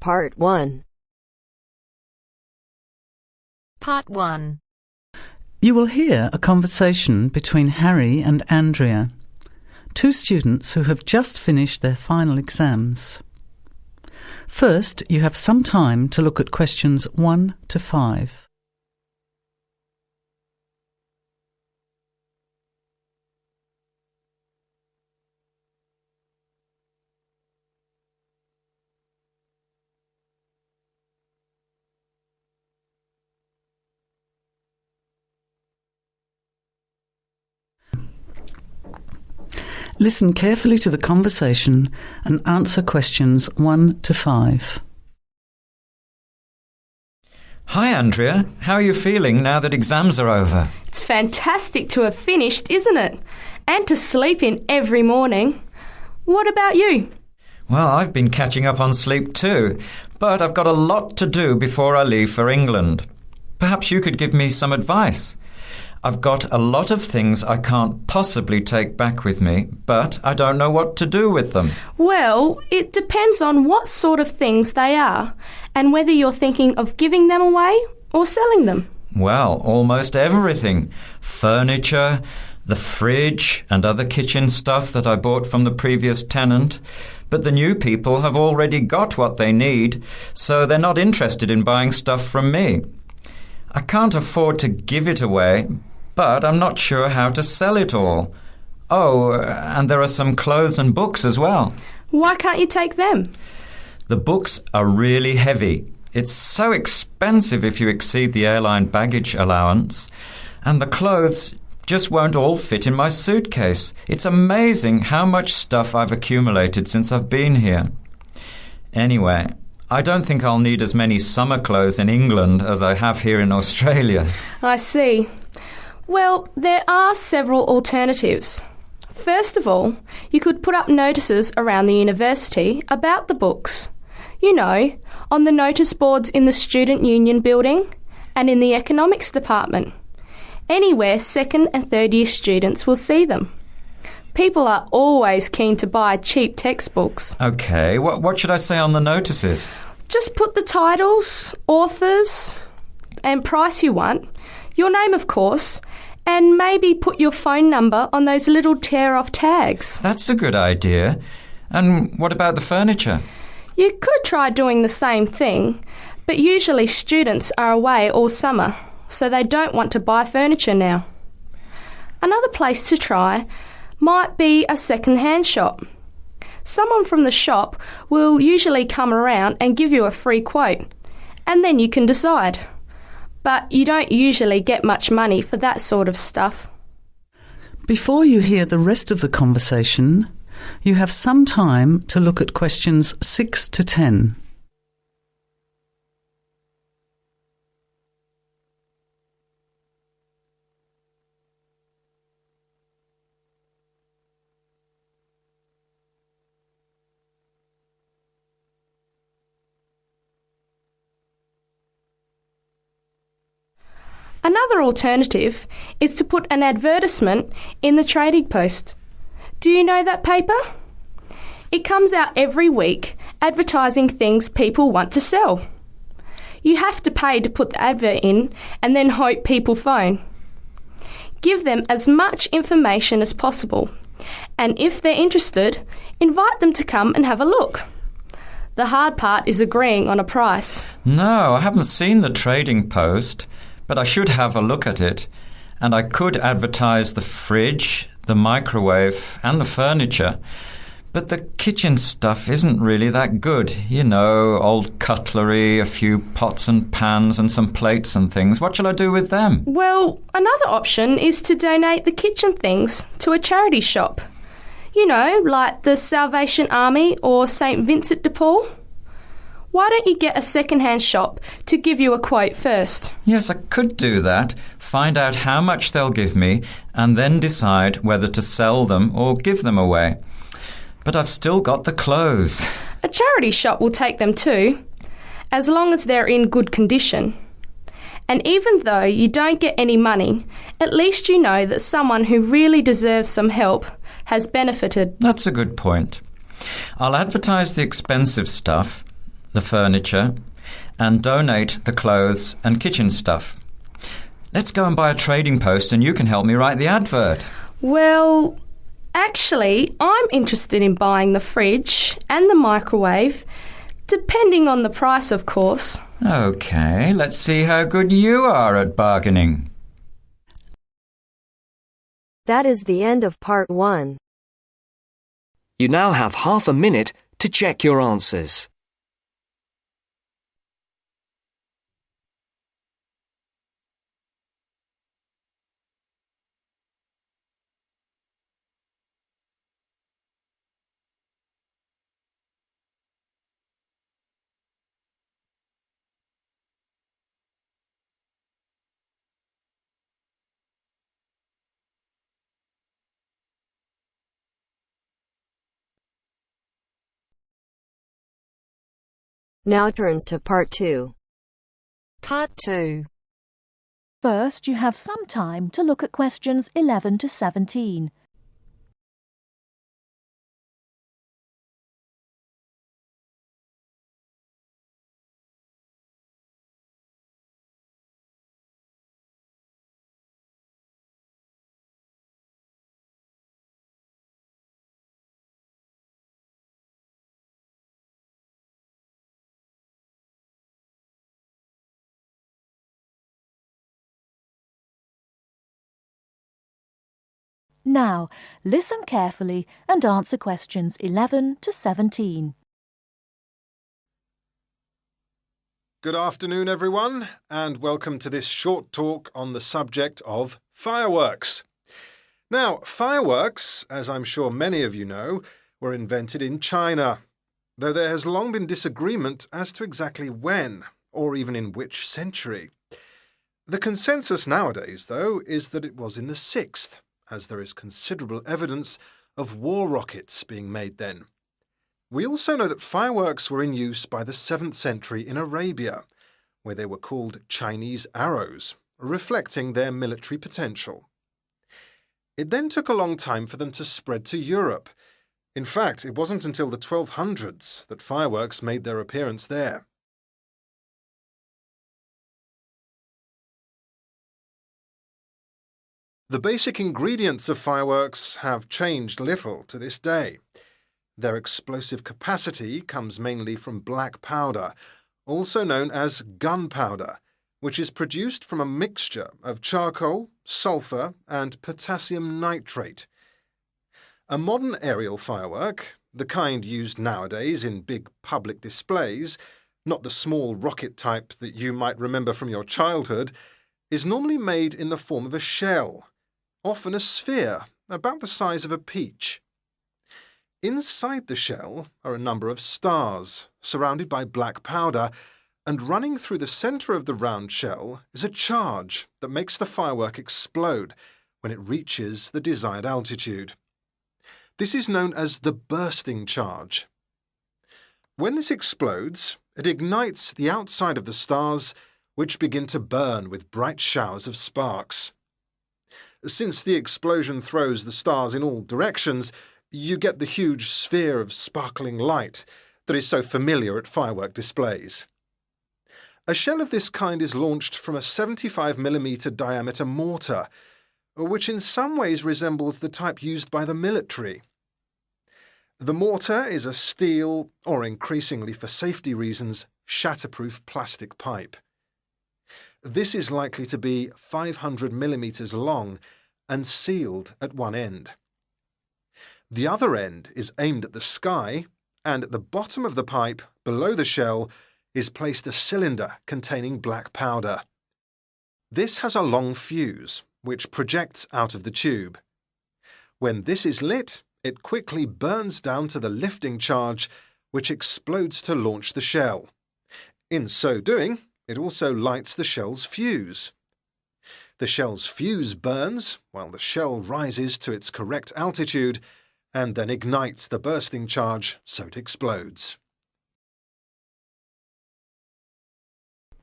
Part 1. Part 1. You will hear a conversation between Harry and Andrea, two students who have just finished their final exams. First, you have some time to look at questions 1 to 5. Listen carefully to the conversation and answer questions 1 to 5. Hi, Andrea. How are you feeling now that exams are over? It's fantastic to have finished, isn't it? And to sleep in every morning. What about you? Well, I've been catching up on sleep too, but I've got a lot to do before I leave for England. Perhaps you could give me some advice. I've got a lot of things I can't possibly take back with me, but I don't know what to do with them. Well, it depends on what sort of things they are and whether you're thinking of giving them away or selling them. Well, almost everything. Furniture, the fridge and other kitchen stuff that I bought from the previous tenant. But the new people have already got what they need, so they're not interested in buying stuff from me. I can't afford to give it away, but I'm not sure how to sell it all. Oh, and there are some clothes and books as well. Why can't you take them? The books are really heavy. It's so expensive if you exceed the airline baggage allowance. And the clothes just won't all fit in my suitcase. It's amazing how much stuff I've accumulated since I've been here. Anyway, I don't think I'll need as many summer clothes in England as I have here in Australia. I see. Well, there are several alternatives. First of all, you could put up notices around the university about the books. You know, on the notice boards in the Student Union building and in the economics department. Anywhere second and third year students will see them. People are always keen to buy cheap textbooks. OK, what should I say on the notices? Just put the titles, authors and price you want, your name of course, and maybe put your phone number on those little tear-off tags. That's a good idea. And what about the furniture? You could try doing the same thing, but usually students are away all summer, so they don't want to buy furniture now. Another place to try might be a second-hand shop. Someone from the shop will usually come around and give you a free quote, and then you can decide. But you don't usually get much money for that sort of stuff. Before you hear the rest of the conversation, you have some time to look at questions 6 to 10. Another alternative is to put an advertisement in the Trading Post. Do you know that paper? It comes out every week advertising things people want to sell. You have to pay to put the advert in and then hope people phone. Give them as much information as possible, and if they're interested, invite them to come and have a look. The hard part is agreeing on a price. No, I haven't seen the Trading Post. But I should have a look at it, and I could advertise the fridge, the microwave and the furniture. But the kitchen stuff isn't really that good. You know, old cutlery, a few pots and pans and some plates and things. What shall I do with them? Well, another option is to donate the kitchen things to a charity shop. You know, like the Salvation Army or St Vincent de Paul. Why don't you get a second-hand shop to give you a quote first? Yes, I could do that. Find out how much they'll give me and then decide whether to sell them or give them away. But I've still got the clothes. A charity shop will take them too, as long as they're in good condition. And even though you don't get any money, at least you know that someone who really deserves some help has benefited. That's a good point. I'll advertise the expensive stuff. the furniture, and donate the clothes and kitchen stuff. Let's go and buy a trading post and you can help me write the advert. Well, actually, I'm interested in buying the fridge and the microwave, depending on the price, of course. OK, let's see how good you are at bargaining. That is the end of part 1. You now have half a minute to check your answers. Now turns to part 2. Part 2. First, you have some time to look at questions 11 to 17. Now, listen carefully and answer questions 11 to 17. Good afternoon, everyone, and welcome to this short talk on the subject of fireworks. Now, fireworks, as I'm sure many of you know, were invented in China, though there has long been disagreement as to exactly when, or even in which century. The consensus nowadays, though, is that it was in the 6th, as there is considerable evidence of war rockets being made then. We also know that fireworks were in use by the 7th century in Arabia, where they were called Chinese arrows, reflecting their military potential. It then took a long time for them to spread to Europe. In fact, it wasn't until the 1200s that fireworks made their appearance there. The basic ingredients of fireworks have changed little to this day. Their explosive capacity comes mainly from black powder, also known as gunpowder, which is produced from a mixture of charcoal, sulfur, and potassium nitrate. A modern aerial firework, the kind used nowadays in big public displays, not the small rocket type that you might remember from your childhood, is normally made in the form of a shell, often a sphere about the size of a peach. Inside the shell are a number of stars, surrounded by black powder, and running through the centre of the round shell is a charge that makes the firework explode when it reaches the desired altitude. This is known as the bursting charge. When this explodes, it ignites the outside of the stars, which begin to burn with bright showers of sparks. Since the explosion throws the stars in all directions, you get the huge sphere of sparkling light that is so familiar at firework displays. A shell of this kind is launched from a 75mm diameter mortar, which in some ways resembles the type used by the military. The mortar is a steel, or increasingly for safety reasons, shatterproof plastic pipe. This is likely to be 500mm long and sealed at one end. The other end is aimed at the sky, and at the bottom of the pipe, below the shell, is placed a cylinder containing black powder. This has a long fuse, which projects out of the tube. When this is lit, it quickly burns down to the lifting charge, which explodes to launch the shell. In so doing, it also lights the shell's fuse. The shell's fuse burns while the shell rises to its correct altitude and then ignites the bursting charge so it explodes.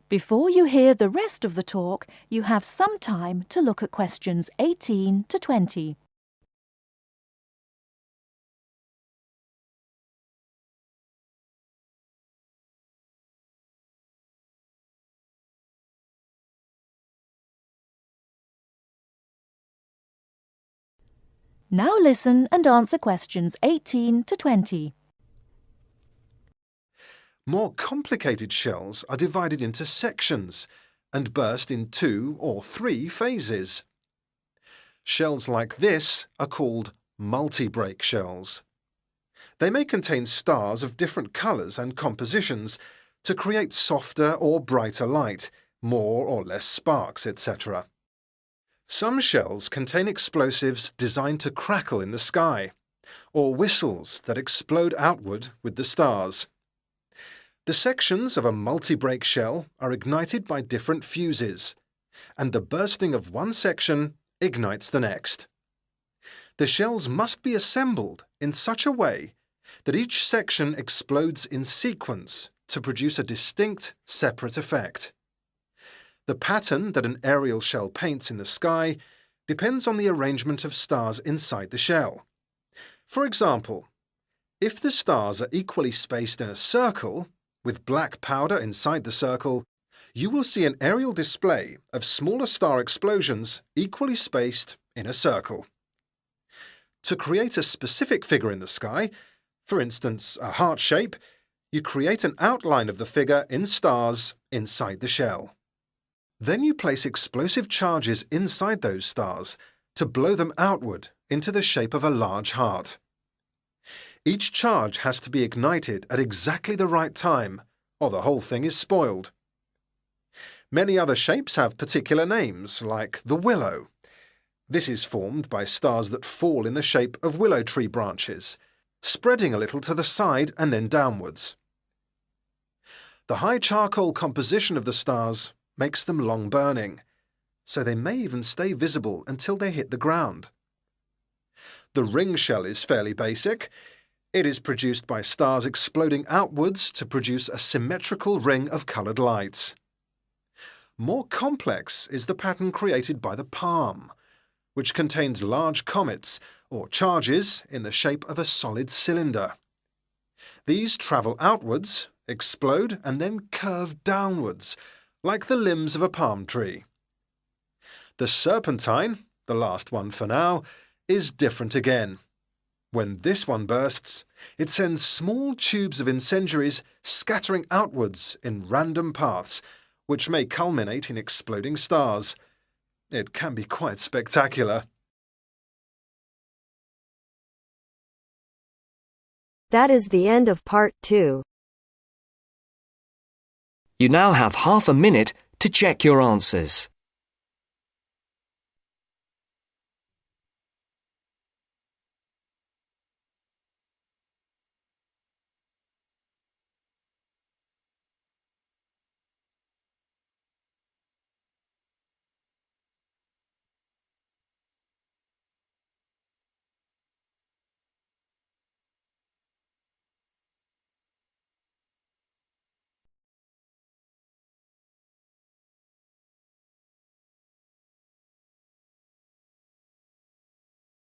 Before you hear the rest of the talk, you have some time to look at questions 18 to 20. Now listen and answer questions 18 to 20. More complicated shells are divided into sections and burst in 2 or 3 phases. Shells like this are called multi-break shells. They may contain stars of different colours and compositions to create softer or brighter light, more or less sparks, etc. Some shells contain explosives designed to crackle in the sky, or whistles that explode outward with the stars. The sections of a multi-break shell are ignited by different fuses, and the bursting of one section ignites the next. The shells must be assembled in such a way that each section explodes in sequence to produce a distinct, separate effect. The pattern that an aerial shell paints in the sky depends on the arrangement of stars inside the shell. For example, if the stars are equally spaced in a circle, with black powder inside the circle, you will see an aerial display of smaller star explosions equally spaced in a circle. To create a specific figure in the sky, for instance a heart shape, you create an outline of the figure in stars inside the shell. Then you place explosive charges inside those stars to blow them outward into the shape of a large heart. Each charge has to be ignited at exactly the right time, or the whole thing is spoiled. Many other shapes have particular names, like the willow. This is formed by stars that fall in the shape of willow tree branches, spreading a little to the side and then downwards. The high charcoal composition of the stars makes them long-burning, so they may even stay visible until they hit the ground. The ring shell is fairly basic. It is produced by stars exploding outwards to produce a symmetrical ring of coloured lights. More complex is the pattern created by the palm, which contains large comets or charges in the shape of a solid cylinder. These travel outwards, explode and then curve downwards, like the limbs of a palm tree. The serpentine, the last one for now, is different again. When this one bursts, it sends small tubes of incendiaries scattering outwards in random paths, which may culminate in exploding stars. It can be quite spectacular. That is the end of part 2. You now have half a minute to check your answers.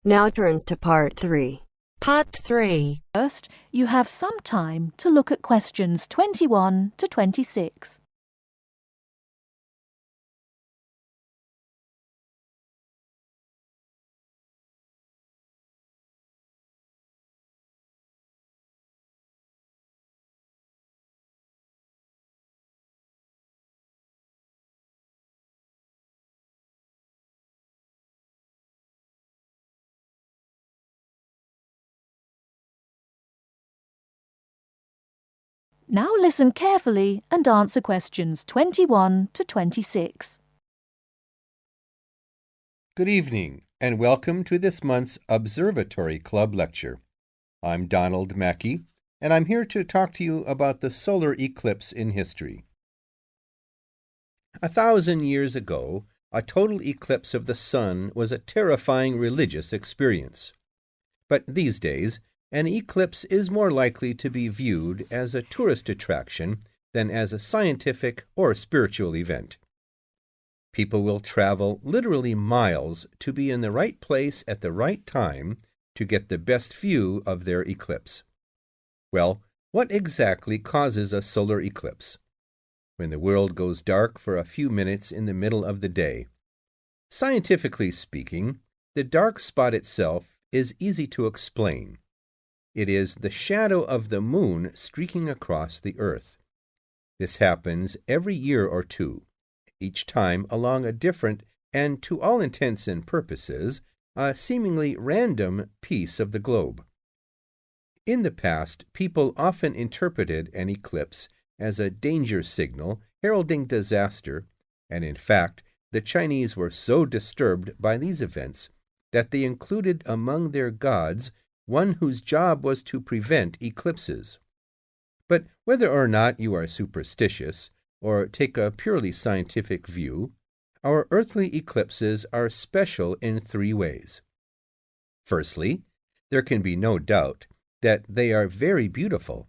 Now turns to part 3. Part 3. First, you have some time to look at questions 21 to 26. Now listen carefully and answer questions 21 to 26. Good evening, and welcome to this month's Observatory Club lecture. I'm Donald Mackey, and I'm here to talk to you about the solar eclipse in history. 1,000 years ago, a total eclipse of the sun was a terrifying religious experience. But these days, an eclipse is more likely to be viewed as a tourist attraction than as a scientific or spiritual event. People will travel literally miles to be in the right place at the right time to get the best view of their eclipse. Well, what exactly causes a solar eclipse? When the world goes dark for a few minutes in the middle of the day. Scientifically speaking, the dark spot itself is easy to explain. It is the shadow of the moon streaking across the earth. This happens every year or two, each time along a different and, to all intents and purposes, a seemingly random piece of the globe. In the past, people often interpreted an eclipse as a danger signal heralding disaster, and in fact, the Chinese were so disturbed by these events that they included among their gods one whose job was to prevent eclipses. But whether or not you are superstitious or take a purely scientific view, our earthly eclipses are special in three ways. Firstly, there can be no doubt that they are very beautiful.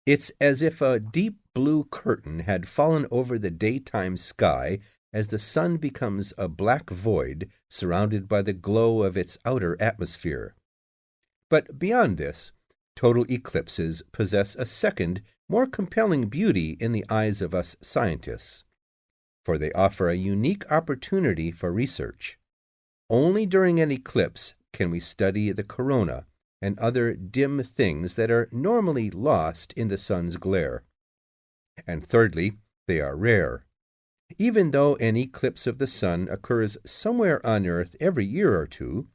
It's as if a deep blue curtain had fallen over the daytime sky as the sun becomes a black void surrounded by the glow of its outer atmosphere. But beyond this, total eclipses possess a second, more compelling beauty in the eyes of us scientists, for they offer a unique opportunity for research. Only during an eclipse can we study the corona and other dim things that are normally lost in the sun's glare. And thirdly, they are rare. Even though an eclipse of the sun occurs somewhere on Earth every year or two,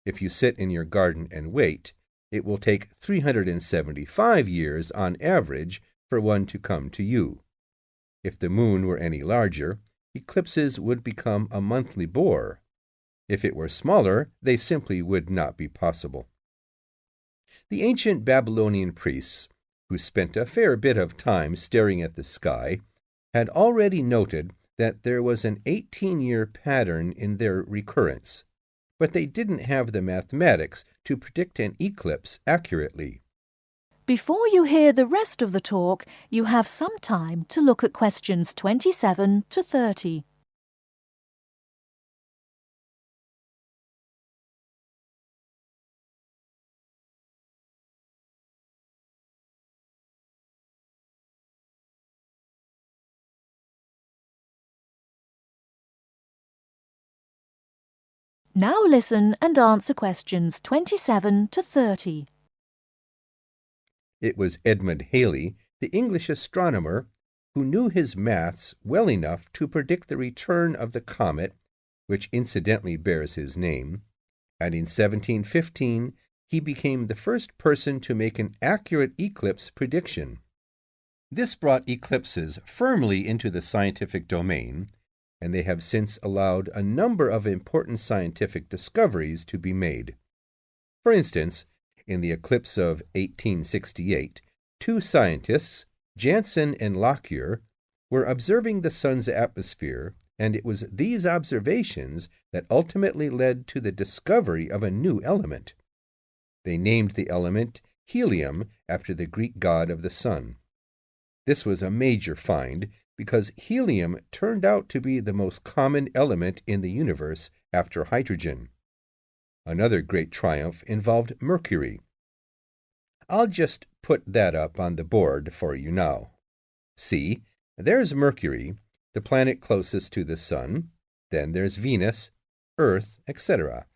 if you sit in your garden and wait, it will take 375 years on average for one to come to you. If the moon were any larger, eclipses would become a monthly bore. If it were smaller, they simply would not be possible. The ancient Babylonian priests, who spent a fair bit of time staring at the sky, had already noted that there was an 18-year pattern in their recurrence, but they didn't have the mathematics to predict an eclipse accurately. Before you hear the rest of the talk, you have some time to look at questions 27 to 30. Now listen and answer questions 27 to 30. It was Edmund Halley, the English astronomer, who knew his maths well enough to predict the return of the comet, which incidentally bears his name, and in 1715 he became the first person to make an accurate eclipse prediction. This brought eclipses firmly into the scientific domain, and they have since allowed a number of important scientific discoveries to be made. For instance, in the eclipse of 1868, two scientists, Janssen and Lockyer, were observing the sun's atmosphere, and it was these observations that ultimately led to the discovery of a new element. They named the element helium after the Greek god of the sun. This was a major find because helium turned out to be the most common element in the universe after hydrogen. Another great triumph involved mercury. I'll just put that up on the board for you now. See, there's Mercury, the planet closest to the sun. Then there's Venus, Earth, etc.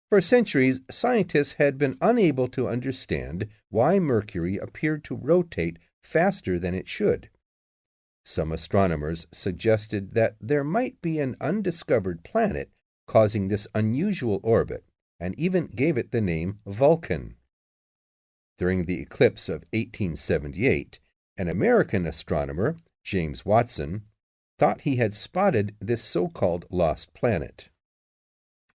For centuries, scientists had been unable to understand why Mercury appeared to rotate faster than it should. Some astronomers suggested that there might be an undiscovered planet causing this unusual orbit, and even gave it the name Vulcan. During the eclipse of 1878, an American astronomer, James Watson, thought he had spotted this so-called lost planet.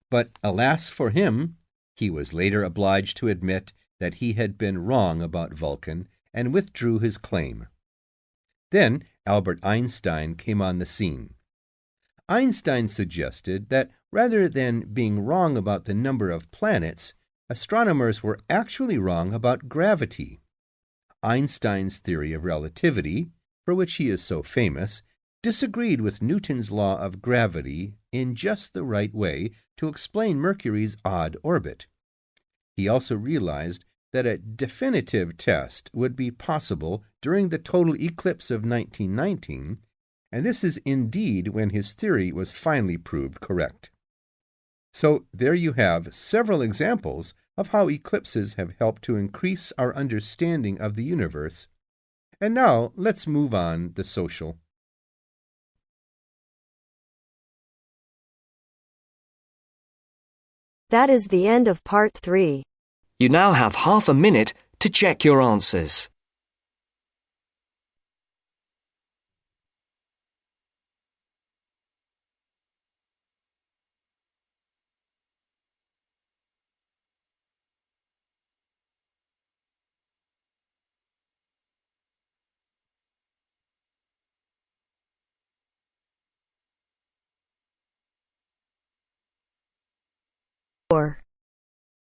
But alas for him, he was later obliged to admit that he had been wrong about Vulcan and withdrew his claim. Then Albert Einstein came on the scene. Einstein suggested that rather than being wrong about the number of planets, astronomers were actually wrong about gravity. Einstein's theory of relativity, for which he is so famous, disagreed with Newton's law of gravity in just the right way to explain Mercury's odd orbit. He also realized that a definitive test would be possible during the total eclipse of 1919, and this is indeed when his theory was finally proved correct. So there you have several examples of how eclipses have helped to increase our understanding of the universe. And now let's move on the social. That is the end of part 3. You now have half a minute to check your answers.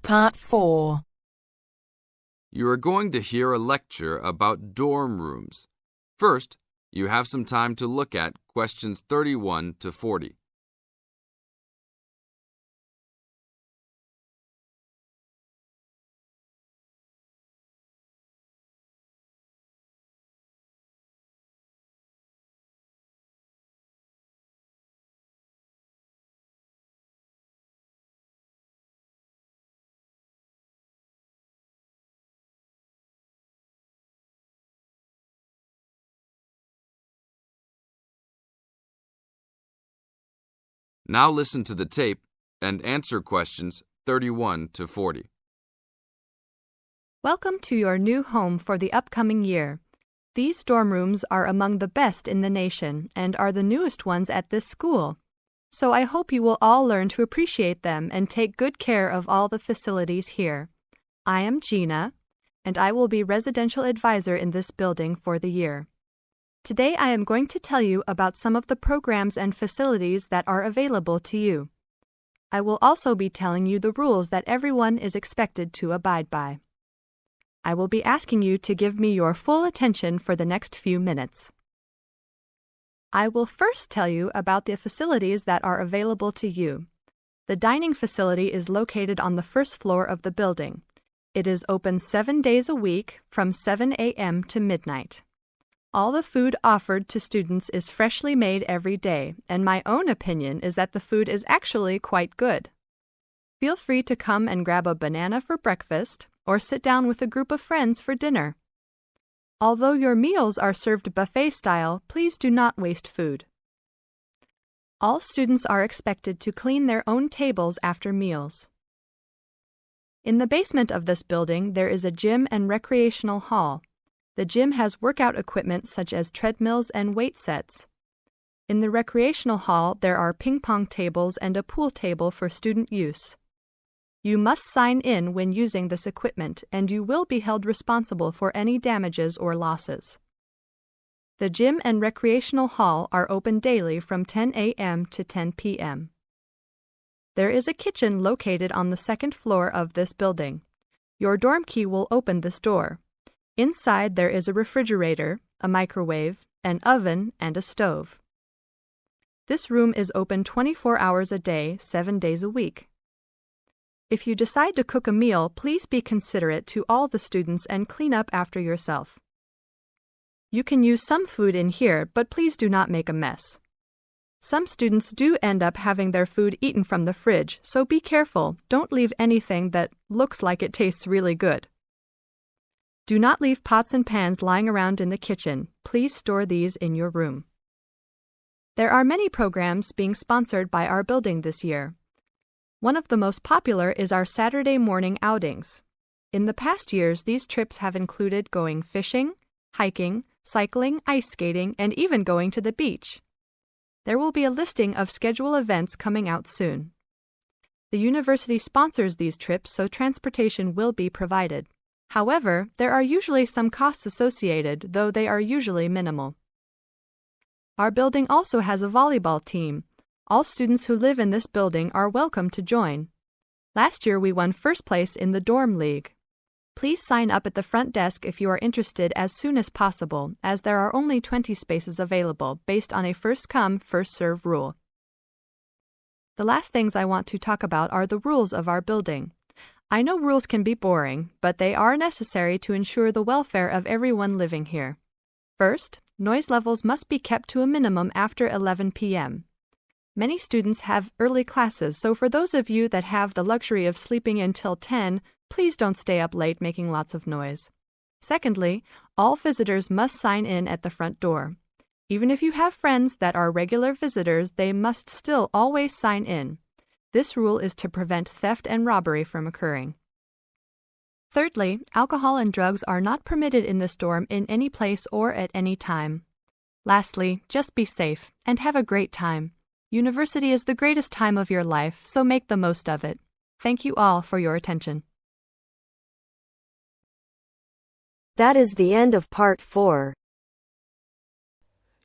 Part 4. You are going to hear a lecture about dorm rooms. First, you have some time to look at questions 31 to 40. Now listen to the tape and answer questions 31 to 40. Welcome to your new home for the upcoming year. These dorm rooms are among the best in the nation and are the newest ones at this school. So I hope you will all learn to appreciate them and take good care of all the facilities here. I am Gina, and I will be residential advisor in this building for the year. Today I am going to tell you about some of the programs and facilities that are available to you. I will also be telling you the rules that everyone is expected to abide by. I will be asking you to give me your full attention for the next few minutes. I will first tell you about the facilities that are available to you. The dining facility is located on the first floor of the building. It is open 7 days a week from 7 a.m. to midnight. All the food offered to students is freshly made every day, and my own opinion is that the food is actually quite good. Feel free to come and grab a banana for breakfast or sit down with a group of friends for dinner. Although your meals are served buffet style, please do not waste food. All students are expected to clean their own tables after meals. In the basement of this building, there is a gym and recreational hall. The gym has workout equipment such as treadmills and weight sets. In the recreational hall, there are ping pong tables and a pool table for student use. You must sign in when using this equipment, and you will be held responsible for any damages or losses. The gym and recreational hall are open daily from 10 a.m. to 10 p.m. There is a kitchen located on the second floor of this building. Your dorm key will open this door. Inside there is a refrigerator, a microwave, an oven, and a stove. This room is open 24 hours a day, 7 days a week. If you decide to cook a meal, please be considerate to all the students and clean up after yourself. You can use some food in here, but please do not make a mess. Some students do end up having their food eaten from the fridge, so be careful. Don't leave anything that looks like it tastes really good. Do not leave pots and pans lying around in the kitchen. Please store these in your room. There are many programs being sponsored by our building this year. One of the most popular is our Saturday morning outings. In the past years, these trips have included going fishing, hiking, cycling, ice skating, and even going to the beach. There will be a listing of scheduled events coming out soon. The university sponsors these trips, so transportation will be provided. However, there are usually some costs associated, though they are usually minimal. Our building also has a volleyball team. All students who live in this building are welcome to join. Last year we won first place in the dorm league. Please sign up at the front desk if you are interested as soon as possible, as there are only 20 spaces available based on a first-come, first-served rule. The last things I want to talk about are the rules of our building. I know rules can be boring, but they are necessary to ensure the welfare of everyone living here. First, noise levels must be kept to a minimum after 11 p.m. Many students have early classes, so for those of you that have the luxury of sleeping until 10, please don't stay up late making lots of noise. Secondly, all visitors must sign in at the front door. Even if you have friends that are regular visitors, they must still always sign in. This rule is to prevent theft and robbery from occurring. Thirdly, alcohol and drugs are not permitted in this dorm in any place or at any time. Lastly, just be safe and have a great time. University is the greatest time of your life, so make the most of it. Thank you all for your attention. That is the end of Part 4.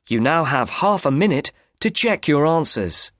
You now have half a minute to check your answers.